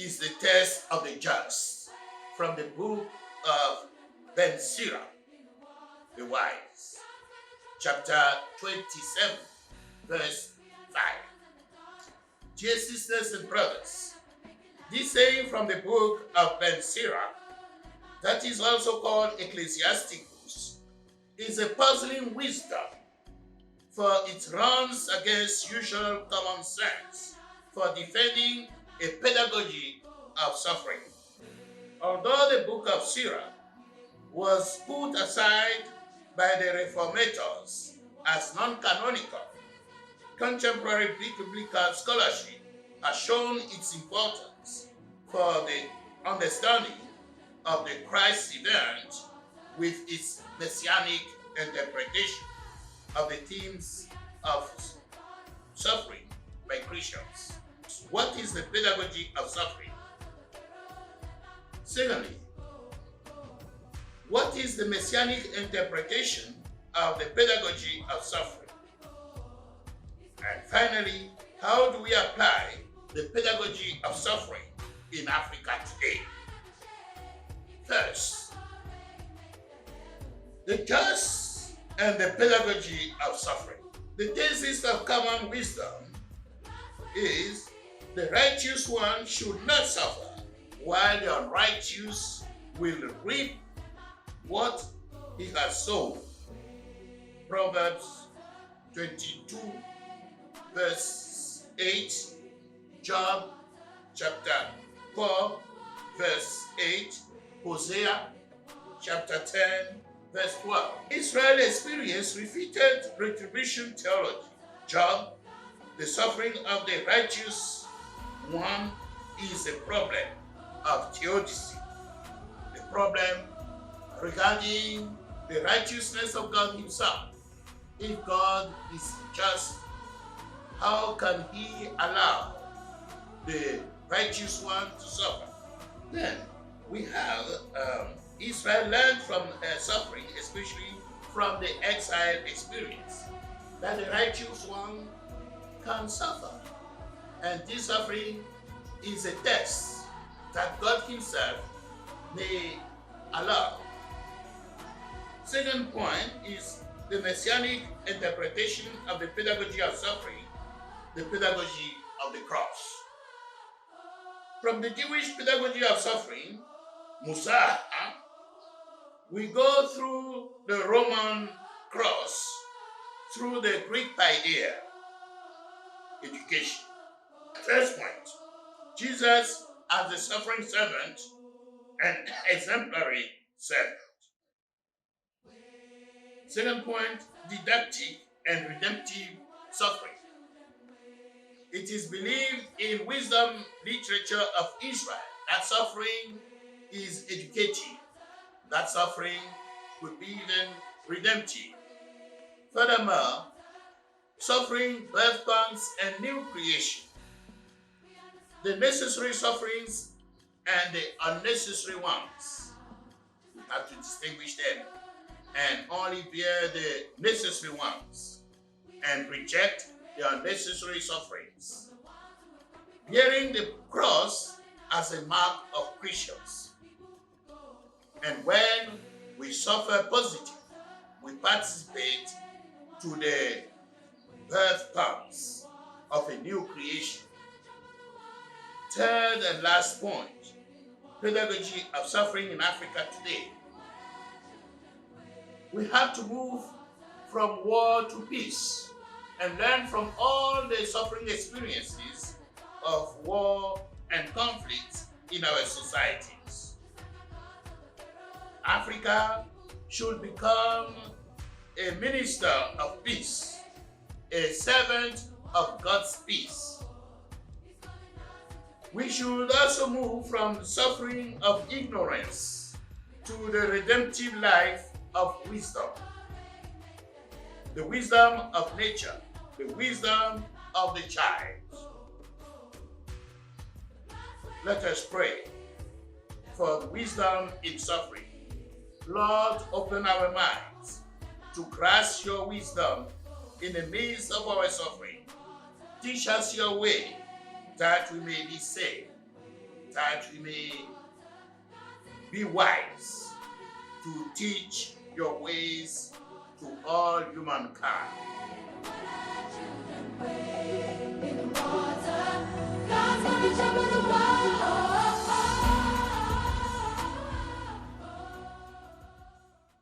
is the test of the just from the book of Sirach, the wise, chapter 27, verse 5. Dear sisters and brothers, this saying from the book of Sirach, that is also called Ecclesiasticus, is a puzzling wisdom, for it runs against usual common sense for defending a pedagogy of suffering. Although the book of Sirach was put aside by the Reformators as non-canonical, contemporary biblical scholarship has shown its importance for the understanding of the Christ event with its messianic interpretation of the themes of suffering by Christians. What is the pedagogy of suffering? Secondly, what is the messianic interpretation of the pedagogy of suffering? And finally, how do we apply the pedagogy of suffering in Africa today? First, the just and the pedagogy of suffering. The thesis of common wisdom is the righteous one should not suffer, while the unrighteous will reap what he has sown. Proverbs 22, verse 8, Job chapter 4, verse 8, Hosea chapter 10, verse 12. Israel experienced repeated retribution theology. Job, the suffering of the righteous one, is a problem of theodicy. The problem regarding the righteousness of God himself. If God is just, how can he allow the righteous one to suffer? Then we have Israel learned from suffering, especially from the exile experience, that the righteous one can suffer. And this suffering is a test that God himself may allow. Second point is the messianic interpretation of the pedagogy of suffering, the pedagogy of the cross. From the Jewish pedagogy of suffering, Musa, we go through the Roman cross, through the Greek paideia, education. First point, Jesus as the suffering servant and exemplary servant. Second point, didactic and redemptive suffering. It is believed in wisdom literature of Israel that suffering is educative, that suffering could be even redemptive. Furthermore, suffering birth pangs and new creation. The necessary sufferings and the unnecessary ones. We have to distinguish them and only bear the necessary ones and reject the unnecessary sufferings. Bearing the cross as a mark of Christians. And when we suffer positive, we participate to the birth pangs of a new creation. Third and last point, pedagogy of suffering in Africa today. We have to move from war to peace and learn from all the suffering experiences of war and conflict in our societies. Africa should become a minister of peace, a servant of God's peace. We should also move from the suffering of ignorance to the redemptive life of wisdom. The wisdom of nature, the wisdom of the child. Let us pray for wisdom in suffering. Lord, open our minds to grasp your wisdom in the midst of our suffering. Teach us your way that we may be saved. that we may be wise to teach your ways to all humankind. In the water, God's gonna jump in the water.